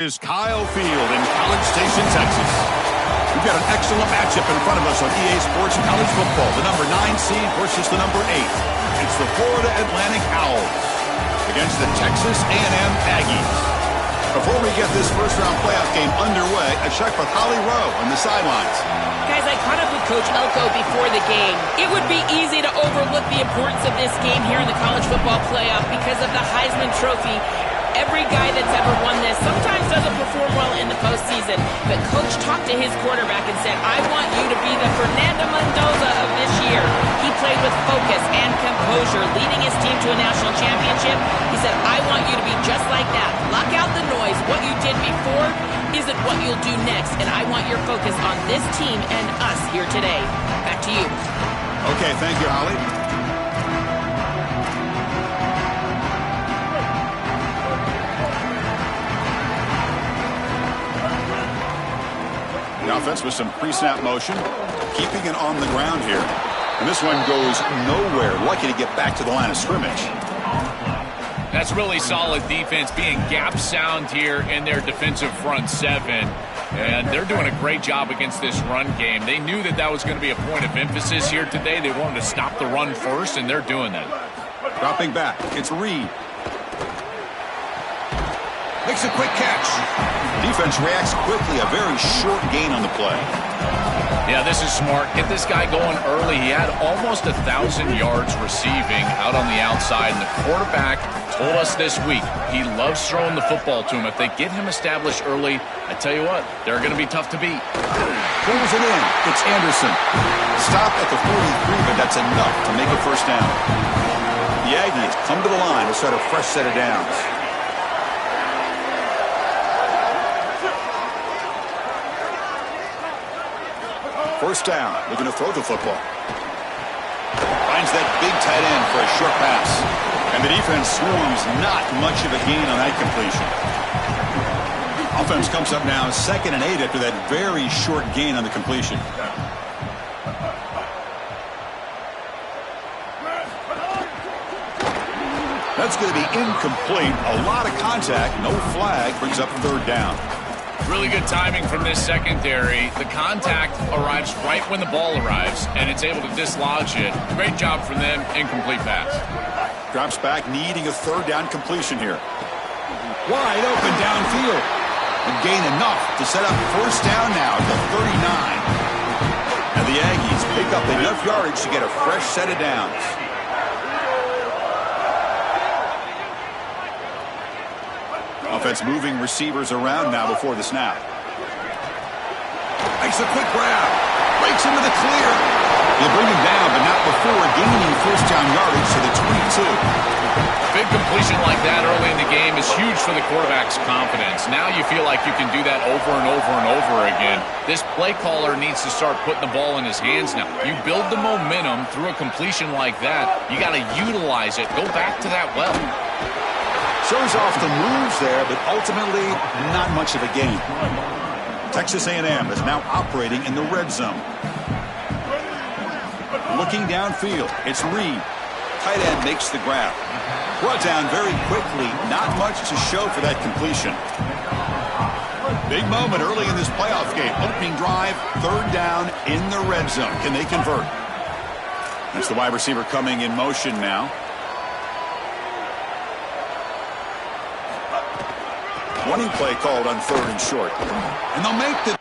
Is Kyle Field in College Station, Texas. We've got an excellent matchup in front of us on EA Sports College Football. The number 9 seed versus the number 8. It's the Florida Atlantic Owls against the Texas A&M Aggies. Before we get this first-round playoff game underway, a check with Holly Rowe on the sidelines. Guys, I caught up with Coach Elko before the game. It would be easy to overlook the importance of this game here in the college football playoff because of the Heisman Trophy. Every guy that's ever won this sometimes doesn't perform well in the postseason. But Coach talked to his quarterback and said, I want you to be the Fernando Mendoza of this year. He played with focus and composure, leading his team to a national championship. He said, I want you to be just like that. Block out the noise. What you did before isn't what you'll do next. And I want your focus on this team and us here today. Back to you. Okay, thank you, Holly. The offense with some pre-snap motion, keeping it on the ground here. And this one goes nowhere. Lucky to get back to the line of scrimmage. That's really solid defense, being gap sound here in their defensive front seven. And they're doing a great job against this run game. They knew that that was going to be a point of emphasis here today. They wanted to stop the run first, and they're doing that. Dropping back, it's Reed. Makes a quick catch. Defense reacts quickly. A very short gain on the play. Yeah, this is smart. Get this guy going early. He had almost 1,000 yards receiving out on the outside, and the quarterback told us this week he loves throwing the football to him. If they get him established early, I tell you what, they're going to be tough to beat. Pulls it in. It's Anderson. Stop at the 43, but that's enough to make a first down. The Aggies come to the line to start a fresh set of downs. First down, looking to throw the football. Finds that big tight end for a short pass. And the defense swarms, not much of a gain on that completion. Offense comes up now 2nd and 8 after that very short gain on the completion. That's going to be incomplete. A lot of contact, no flag, brings up 3rd down. Really good timing from this secondary. The contact arrives right when the ball arrives, and it's able to dislodge it. Great job from them. Incomplete pass. Drops back, needing a 3rd down completion here. Wide open downfield. And gain enough to set up first down now at the 39. And the Aggies pick up enough yardage to get a fresh set of downs. Offense moving receivers around now before the snap. Makes a quick grab. Breaks into the clear. They bring him down, but not before gaining first down yardage to the 22. A big completion like that early in the game is huge for the quarterback's confidence. Now you feel like you can do that over and over and over again. This play caller needs to start putting the ball in his hands now. You build the momentum through a completion like that. You got to utilize it. Go back to that well. Shows off the moves there, but ultimately not much of a gain. Texas A&M is now operating in the red zone. Looking downfield, it's Reed. Tight end makes the grab. Brought down very quickly, not much to show for that completion. Big moment early in this playoff game. Opening drive, 3rd down in the red zone. Can they convert? That's the wide receiver coming in motion now. Running play called on 3rd and short. And they'll make the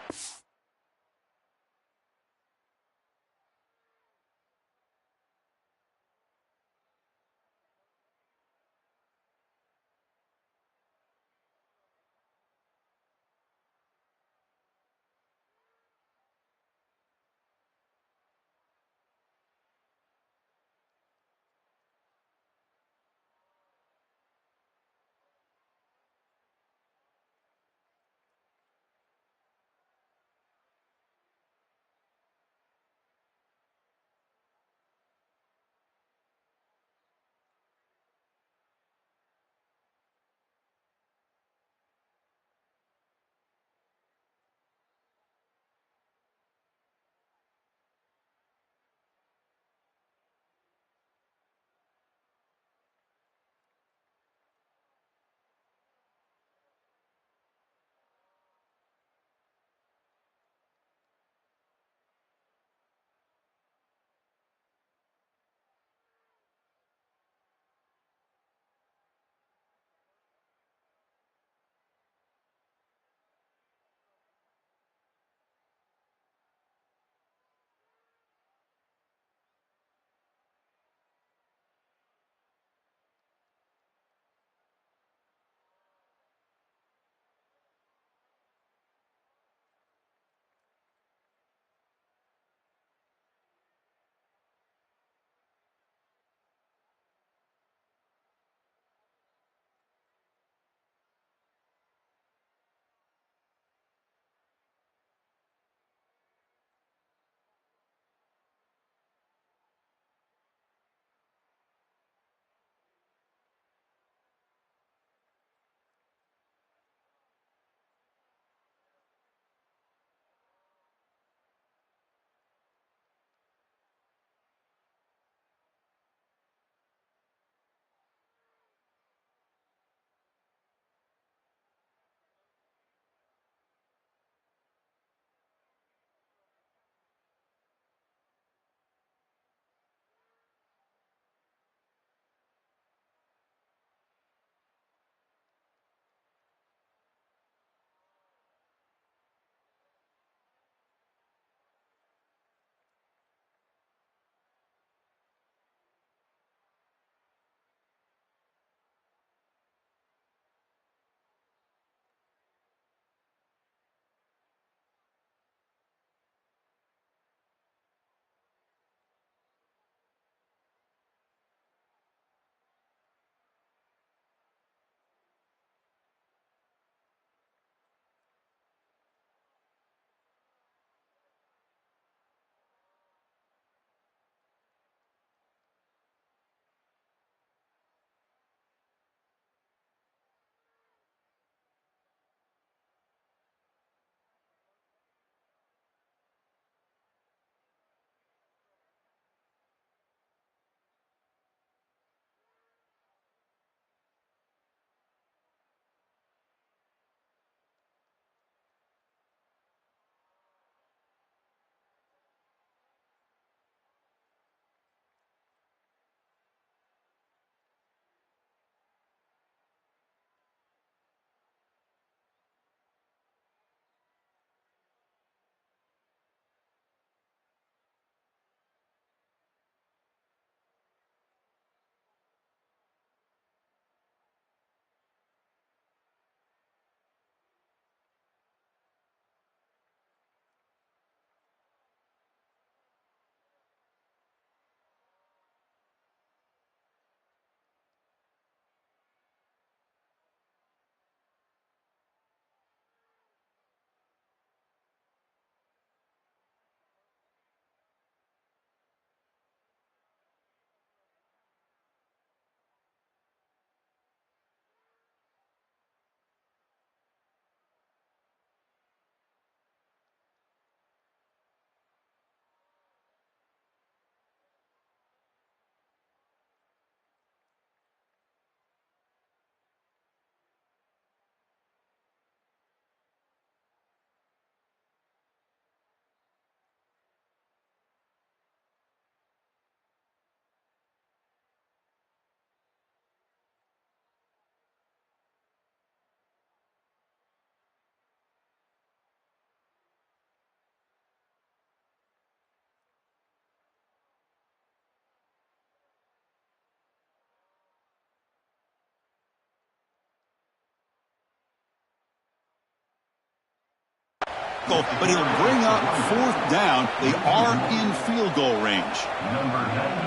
tackle, but he'll bring up fourth down. They are in field goal range.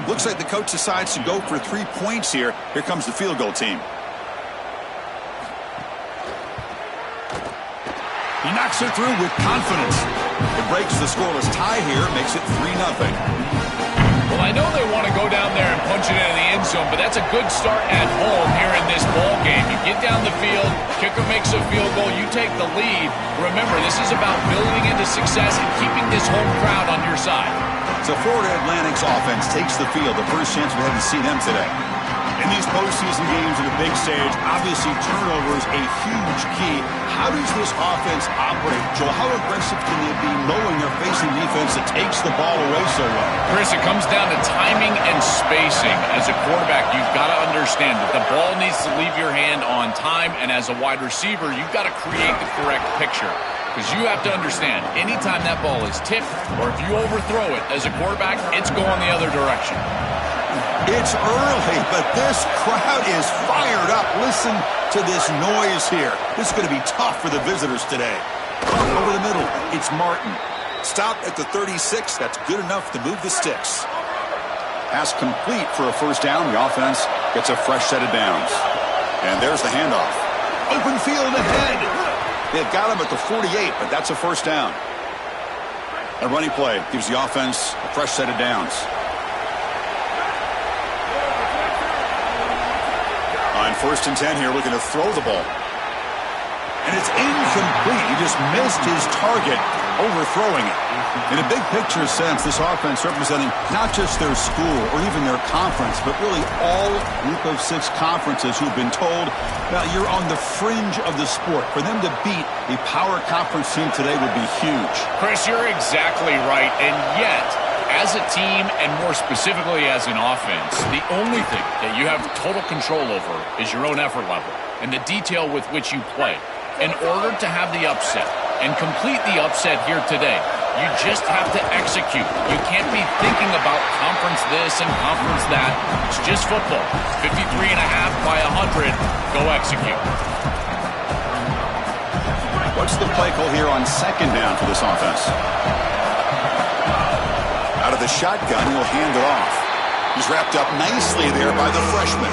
Looks like the coach decides to go for 3 points here. Here comes the field goal team. He knocks it through with confidence. It breaks the scoreless tie here, makes it 3-0. Well, I know they want to go down there and punch it into the end zone, but that's a good start at home here in this ball game. You get down the field, kicker makes a field goal, you take the lead. Remember, this is about building into success and keeping this home crowd on your side. So Florida Atlantic's offense takes the field. The first chance we had to see them today. In these postseason games at a big stage, obviously turnovers a huge key. How does this offense operate, Joel? How aggressive can they be knowing they're facing defense that takes the ball away so well? Chris, it comes down to timing and spacing. As a quarterback, you've got to understand that the ball needs to leave your hand on time, and as a wide receiver, you've got to create the correct picture. Because you have to understand, anytime that ball is tipped, or if you overthrow it as a quarterback, it's going the other direction. It's early, but this crowd is fired up. Listen to this noise here. This is going to be tough for the visitors today. Over the middle, it's Martin. Stop at the 36. That's good enough to move the sticks. Pass complete for a first down. The offense gets a fresh set of downs. And there's the handoff. Open field ahead. They've got him at the 48, but that's a first down. A running play gives the offense a fresh set of downs. On 1st and 10 here, looking to throw the ball. And it's incomplete. He just missed his target, overthrowing it. In a big picture sense, this offense representing not just their school or even their conference, but really all group of 6 conferences who've been told, well, you're on the fringe of the sport. For them to beat a power conference team today would be huge. Chris, you're exactly right. And yet, as a team, and more specifically as an offense, the only thing that you have total control over is your own effort level and the detail with which you play. In order to have the upset and complete the upset here today, you just have to execute. You can't be thinking about conference this and conference that. It's just football. 53.5 by 100. Go execute. What's the play call here on 2nd down for this offense? Out of the shotgun, he'll hand it off. He's wrapped up nicely there by the freshman.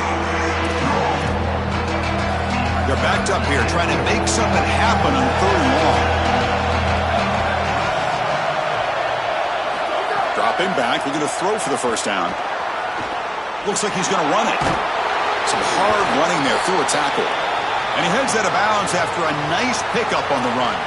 They're backed up here trying to make something happen on 3rd and long. Dropping back, looking to throw for the first down. Looks like he's going to run it. Some hard running there through a tackle. And he heads out of bounds after a nice pickup on the run.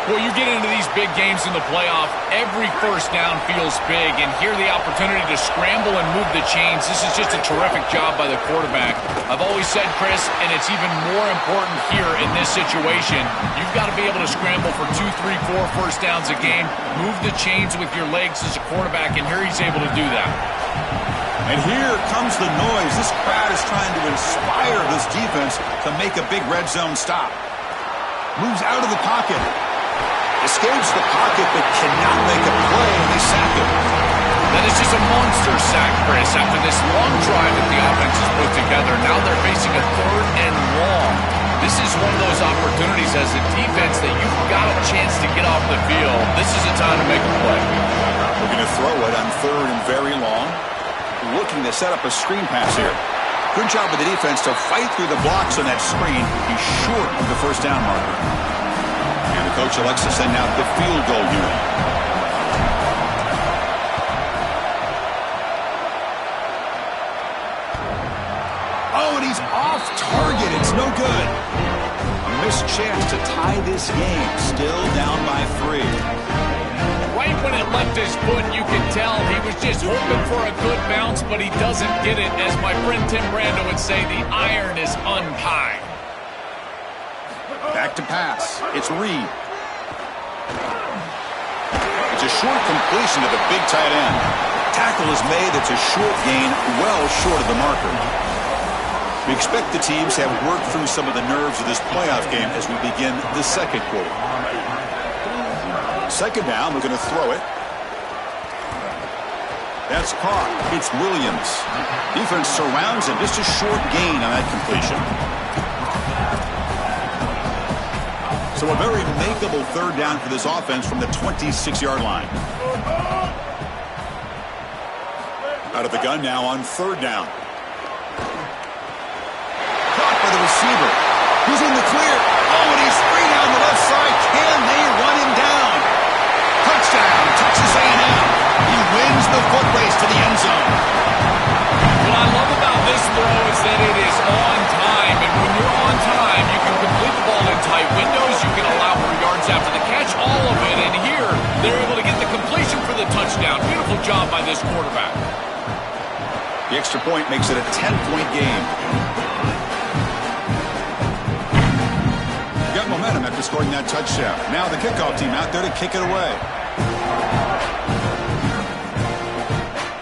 Well, you get into these big games in the playoff, every first down feels big, and here the opportunity to scramble and move the chains. This is just a terrific job by the quarterback. I've always said, Chris, and it's even more important here in this situation, you've got to be able to scramble for 2, 3, 4 first downs a game, move the chains with your legs as a quarterback, and here he's able to do that. And here comes the noise. This crowd is trying to inspire this defense to make a big red zone stop. Moves out of the pocket. Escapes the pocket but cannot make a play, and they sack him. That is just a monster sack, Chris. After this long drive that the offense has put together, now they're facing a 3rd and long. This is one of those opportunities as a defense that you've got a chance to get off the field. This is a time to make a play. Looking to throw it on 3rd and very long. Looking to set up a screen pass here. Good job with the defense to fight through the blocks on that screen. He's short of the first down marker. And the coach elects to send out the field goal unit. Oh, and he's off target. It's no good. A missed chance to tie this game. Still down by 3. Right when it left his foot, you can tell he was just hoping for a good bounce, but he doesn't get it. As my friend Tim Brando would say, the iron is untied. Back to pass. It's Reed. It's a short completion to the big tight end. Tackle is made. It's a short gain, well short of the marker. We expect the teams to have worked through some of the nerves of this playoff game as we begin the 2nd quarter. 2nd down, we're going to throw it. That's caught. It's Williams. Defense surrounds him. Just a short gain on that completion. So a very makeable third down for this offense from the 26-yard line. Out of the gun now on third down. Caught by the receiver. Who's in the clear? Oh, and he's free down the left side. Can they run him down? Touchdown, Texas A&M. He wins the foot race to the end zone. What I love about this throw is that it is on time. And when you're on time, you can complete the ball in tight windows. You can allow for yards after the catch, all of it. And here, they're able to get the completion for the touchdown. Beautiful job by this quarterback. The extra point makes it a 10-point game. Got momentum after scoring that touchdown. Now the kickoff team out there to kick it away.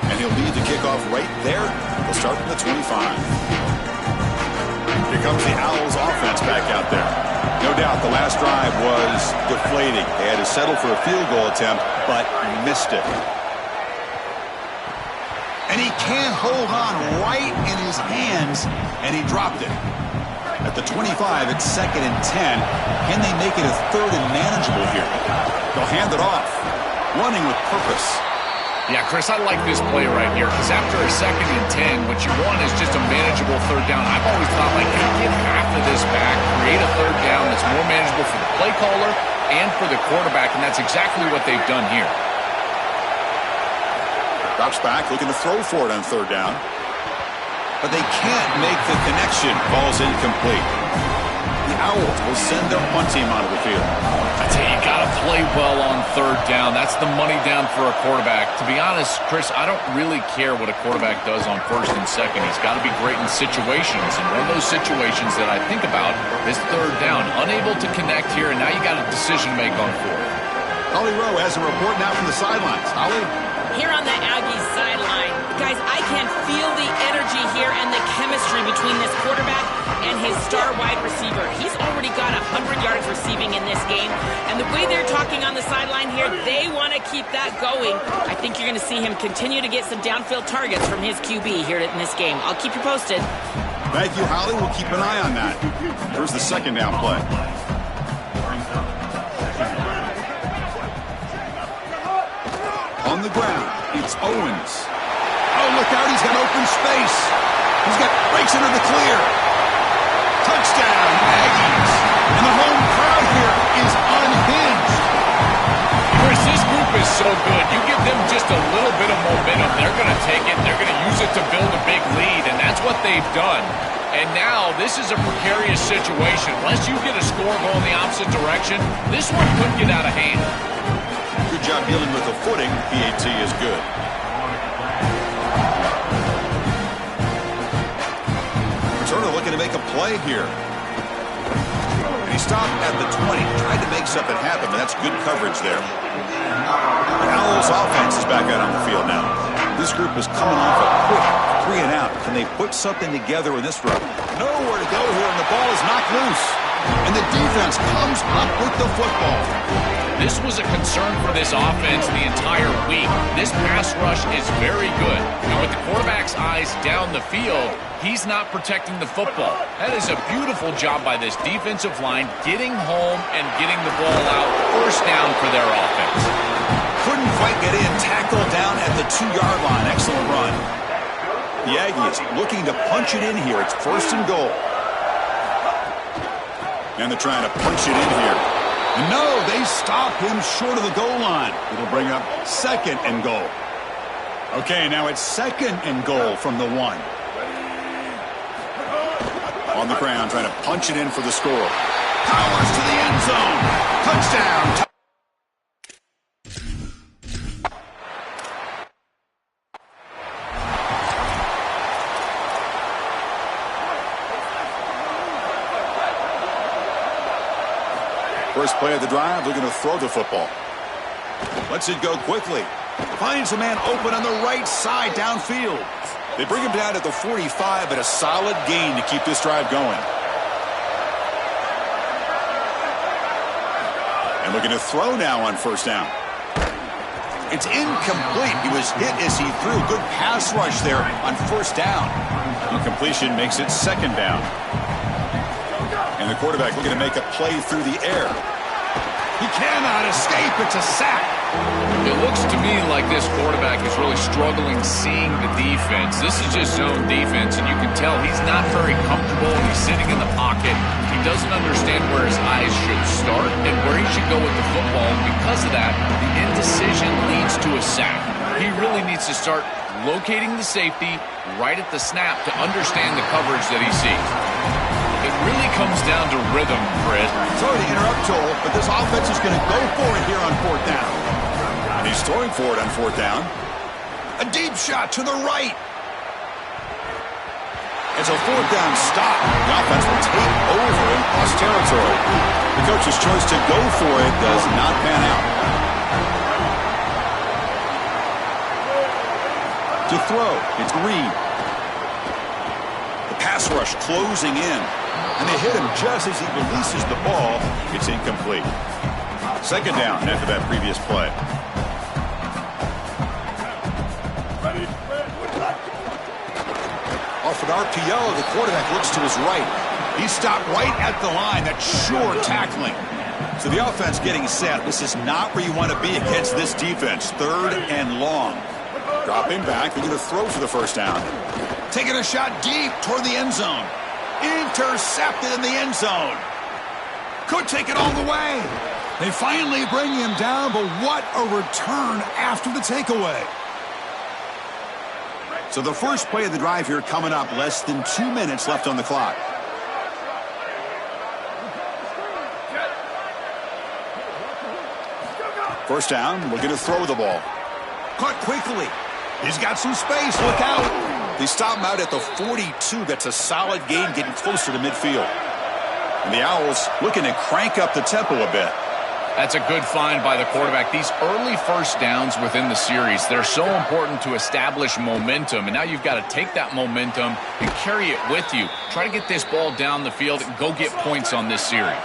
And he'll lead the kickoff right there. They'll start from the 25. Here comes the Owls offense back out there. No doubt the last drive was deflating. They had to settle for a field goal attempt, but missed it. And he can't hold on right in his hands, and he dropped it. At the 25, it's 2nd and 10. Can they make it a 3rd and manageable here? They'll hand it off. Running with purpose. Yeah, Chris, I like this play right here because after a 2nd and 10, what you want is just a manageable third down. I've always thought, like, hey, get half of this back, create a third down that's more manageable for the play caller and for the quarterback, and that's exactly what they've done here. Drops back, looking to throw for it on third down. But they can't make the connection. Ball's incomplete. The Owls will send their punt team onto the field. I tell you, you got to play well on third down. That's the money down for a quarterback. To be honest, Chris, I don't really care what a quarterback does on 1st and 2nd. He's got to be great in situations. And one of those situations that I think about is third down. Unable to connect here, and now you got a decision to make on 4th. Holly Rowe has a report now from the sidelines. Holly? Here on the Aggies sideline, guys, I can feel the energy here and the chemistry between this quarterback and his star wide receiver. He's already got 100 yards receiving in this game, and the way they're talking on the sideline here, they want to keep that going. I think you're going to see him continue to get some downfield targets from his QB here in this game. I'll keep you posted. Thank you, Holly. We'll keep an eye on that. Here's the 2nd down play. On the ground, it's Owens. Oh, look out, he's got open space. Breaks into the clear. Touchdown, Aggies. And the home crowd here is unhinged. Chris, this group is so good. You give them just a little bit of momentum, they're going to take it, they're going to use it to build a big lead, and that's what they've done. And now this is a precarious situation. Unless you get a score going the opposite direction, this one could get out of hand. Good job dealing with the footing. PAT is good. Returner looking to make a play here. And he stopped at the 20. Tried to make something happen, but that's good coverage there. The Owls offense is back out on the field now. This group is coming off a quick 3 and out. Can they put something together in this run? Nowhere to go here, and the ball is knocked loose. And the defense comes up with the football. This was a concern for this offense the entire week. This pass rush is very good. And with the quarterback's eyes down the field, he's not protecting the football. That is a beautiful job by this defensive line, getting home and getting the ball out. 1st down for their offense. Couldn't quite get in. Tackle down at the 2-yard line. Excellent run. The Aggies looking to punch it in here. It's 1st and goal. And they're trying to punch it in here. No, they stop him short of the goal line. It'll bring up 2nd and goal. Okay, now it's 2nd and goal from the 1. On the ground, trying to punch it in for the score. Powers to the end zone. Touchdown. First play of the drive, looking to throw the football. Lets it go quickly. Finds a man open on the right side downfield. They bring him down at the 45, but a solid gain to keep this drive going. And looking to throw now on 1st down. It's incomplete. He was hit as he threw. Good pass rush there on 1st down. Incompletion makes it 2nd down. And the quarterback looking to make a play through the air. He cannot escape. It's a sack. It looks to me like this quarterback is really struggling seeing the defense. This is just zone defense, and you can tell he's not very comfortable. He's sitting in the pocket. He doesn't understand where his eyes should start and where he should go with the football. And because of that, the indecision leads to a sack. He really needs to start locating the safety right at the snap to understand the coverage that he sees. It really comes down to rhythm, Fred. Sorry to interrupt, Joel, but this offense is going to go for it here on 4th down. And he's throwing for it on 4th down. A deep shot to the right. It's a 4th down stop. The offense will take over in cross territory. The coach's choice to go for it does not pan out. To throw, it's Reed. The pass rush closing in. And they hit him just as he releases the ball. It's incomplete. 2nd down after that previous play. Off an RPO, the quarterback looks to his right. He stopped right at the line. That's sure tackling. So the offense getting set. This is not where you want to be against this defense. 3rd and long. Dropping back. They're going to throw for the 1st down. Taking a shot deep toward the end zone. Intercepted in the end zone. Could take it all the way. They finally bring him down, but what a return after the takeaway. So the first play of the drive here coming up. Less than 2 minutes left on the clock. First down, looking to throw the ball. Caught quickly. He's got some space. Look out. They stop him out at the 42. That's a solid gain, getting closer to midfield. And the Owls looking to crank up the tempo a bit. That's a good find by the quarterback. These early 1st downs within the series, they're so important to establish momentum. And now you've got to take that momentum and carry it with you. Try to get this ball down the field and go get points on this series.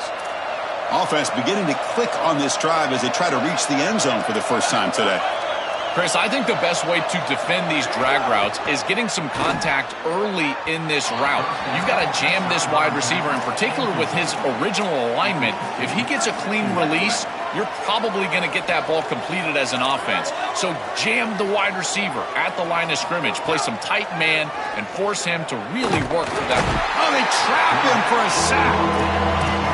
Offense beginning to click on this drive as they try to reach the end zone for the first time today. Chris, I think the best way to defend these drag routes is getting some contact early in this route. You've got to jam this wide receiver, in particular with his original alignment. If he gets a clean release, you're probably going to get that ball completed as an offense. So jam the wide receiver at the line of scrimmage, play some tight man, and force him to really work for that. Oh, they trap him for a sack.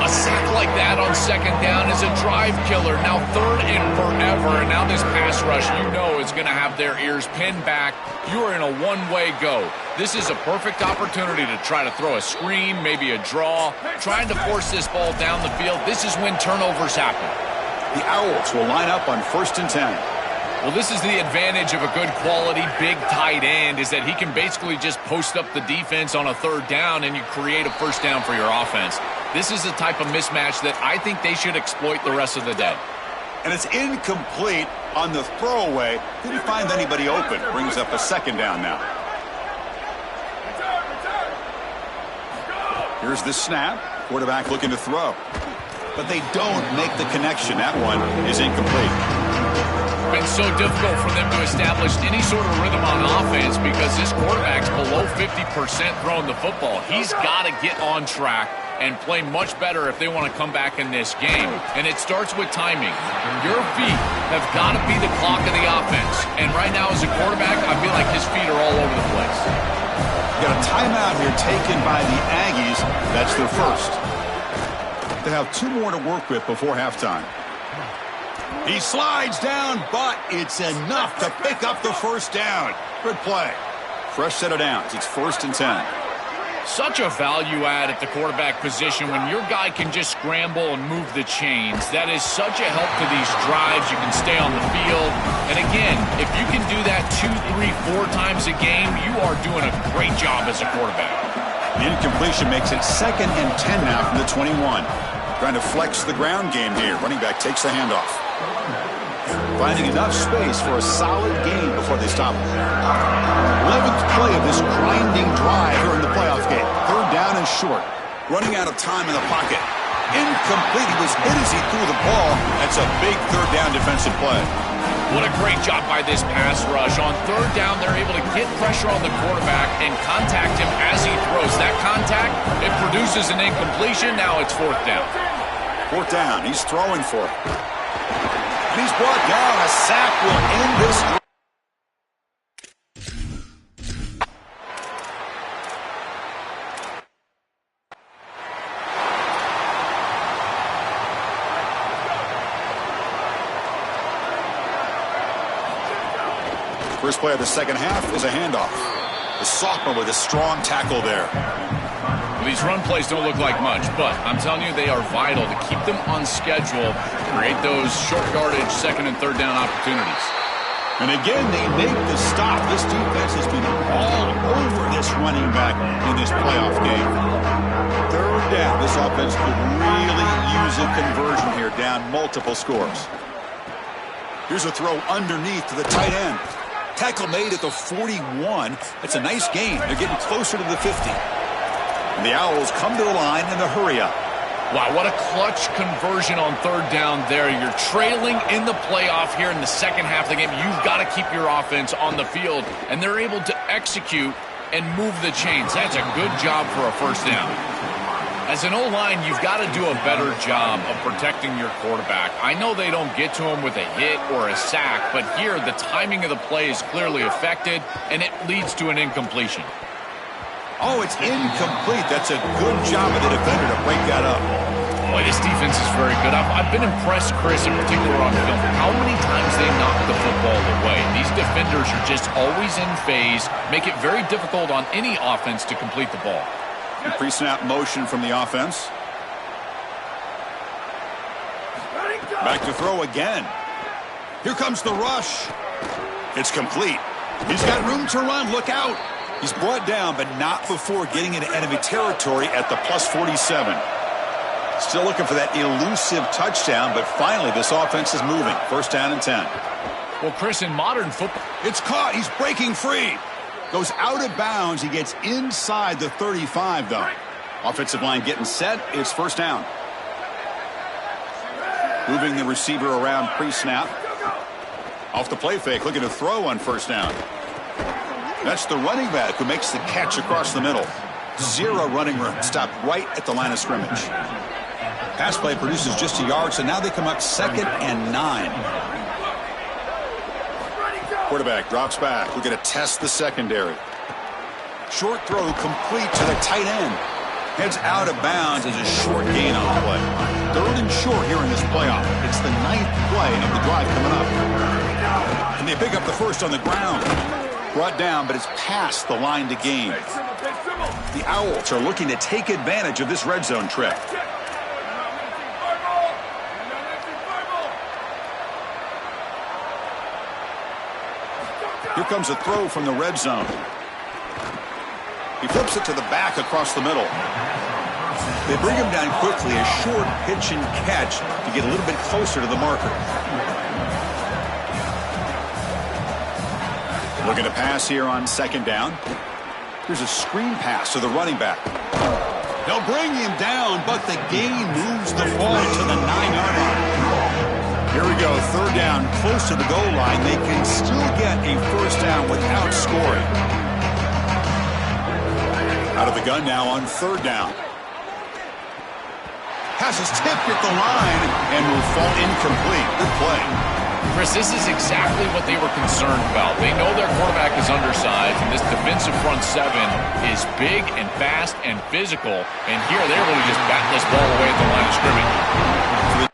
A sack like that on 2nd down is a drive killer. Now 3rd and forever, and now this pass rush, you know, is going to have their ears pinned back. You are in a one-way go. This is a perfect opportunity to try to throw a screen, maybe a draw, trying to force this ball down the field. This is when turnovers happen. The Owls will line up on 1st and 10. Well, this is the advantage of a good quality big tight end, is that he can basically just post up the defense on a 3rd down and you create a 1st down for your offense. This is the type of mismatch that I think they should exploit the rest of the day. And it's incomplete on the throwaway. Didn't find anybody open. Brings up a 2nd down now. Here's the snap. Quarterback looking to throw. But they don't make the connection. That one is incomplete. Been so difficult for them to establish any sort of rhythm on offense because this quarterback's below 50% throwing the football. He's got to get on track and play much better if they want to come back in this game. And it starts with timing. Your feet have got to be the clock of the offense. And right now as a quarterback, I feel like his feet are all over the place. Got a timeout here taken by the Aggies. That's their first. They have 2 more to work with before halftime. He slides down, but it's enough to pick up the 1st down. Good play. Fresh set of downs. It's 1st and 10. Such a value add at the quarterback position when your guy can just scramble and move the chains. That is such a help to these drives. You can stay on the field. And again, if you can do that 2, 3, 4 times a game, you are doing a great job as a quarterback. The incompletion makes it 2nd and 10 now from the 21. Trying to flex the ground game here. Running back takes the handoff. Finding enough space for a solid gain before they stop him. 11th play of this grinding drive here in the playoff game. 3rd down and short. Running out of time in the pocket. Incomplete. He was hit as he threw the ball. That's a big 3rd down defensive play. What a great job by this pass rush. On third down, they're able to get pressure on the quarterback and contact him as he throws. That contact, it produces an incompletion. Now it's fourth down. Fourth down. He's throwing for it. And he's brought down. A sack will end this. First play of the second half is a handoff. The sophomore with a strong tackle there. Well, these run plays don't look like much, but I'm telling you, they are vital to keep them on schedule, create those short yardage second and third down opportunities. And again, they make the stop. This defense has been all over this running back in this playoff game. Third down. This offense could really use a conversion here, down multiple scores. Here's a throw underneath to the tight end. Tackle made at the 41. That's a nice gain. They're getting closer to the 50. And the Owls come to the line in a hurry-up. Wow, what a clutch conversion on third down there. You're trailing in the playoff here in the second half of the game. You've got to keep your offense on the field, and they're able to execute and move the chains. That's a good job for a first down. As an O-line, you've got to do a better job of protecting your quarterback. I know they don't get to him with a hit or a sack, but here the timing of the play is clearly affected, and it leads to an incompletion. Oh, it's incomplete. That's a good job of the defender to break that up. Boy, this defense is very good. I've been impressed, Chris, in particular on film, how many times they knock the football away. These defenders are just always in phase, make it very difficult on any offense to complete the ball. Pre-snap motion from the offense. Back to throw again. Here comes the rush. It's complete. He's got room to run. Look out. He's brought down, but not before getting into enemy territory at the plus 47. Still looking for that elusive touchdown, but finally this offense is moving. First down and 10. Well, Chris, in modern football, it's caught. He's breaking free. Goes out of bounds. He gets inside the 35, though. Offensive line getting set. It's first down. Moving the receiver around pre-snap. Off the play fake. Looking to throw on first down. That's the running back who makes the catch across the middle. Zero running room. Stopped right at the line of scrimmage. Pass play produces just a yard, so now they come up 2nd and 9. Quarterback drops back. We're going to test the secondary. Short throw complete to the tight end. Heads out of bounds as a short gain on the play. Third and short here in this playoff. It's the 9th play of the drive coming up. And they pick up the first on the ground. Brought down, but it's past the line to gain. The Owls are looking to take advantage of this red zone trick. Here comes a throw from the red zone. He flips it to the back across the middle. They bring him down quickly, a short pitch and catch to get a little bit closer to the marker. Looking to pass here on second down. Here's a screen pass to the running back. They'll bring him down, but the gain moves the ball to the 9-yard line. Here we go, third down, close to the goal line. They can still get a first down without scoring. Out of the gun now on third down. Pass is tipped at the line and will fall incomplete. Good play. Chris, this is exactly what they were concerned about. They know their quarterback is undersized, and this defensive front seven is big and fast and physical. And here they're able to just bat this ball away at the line of scrimmage.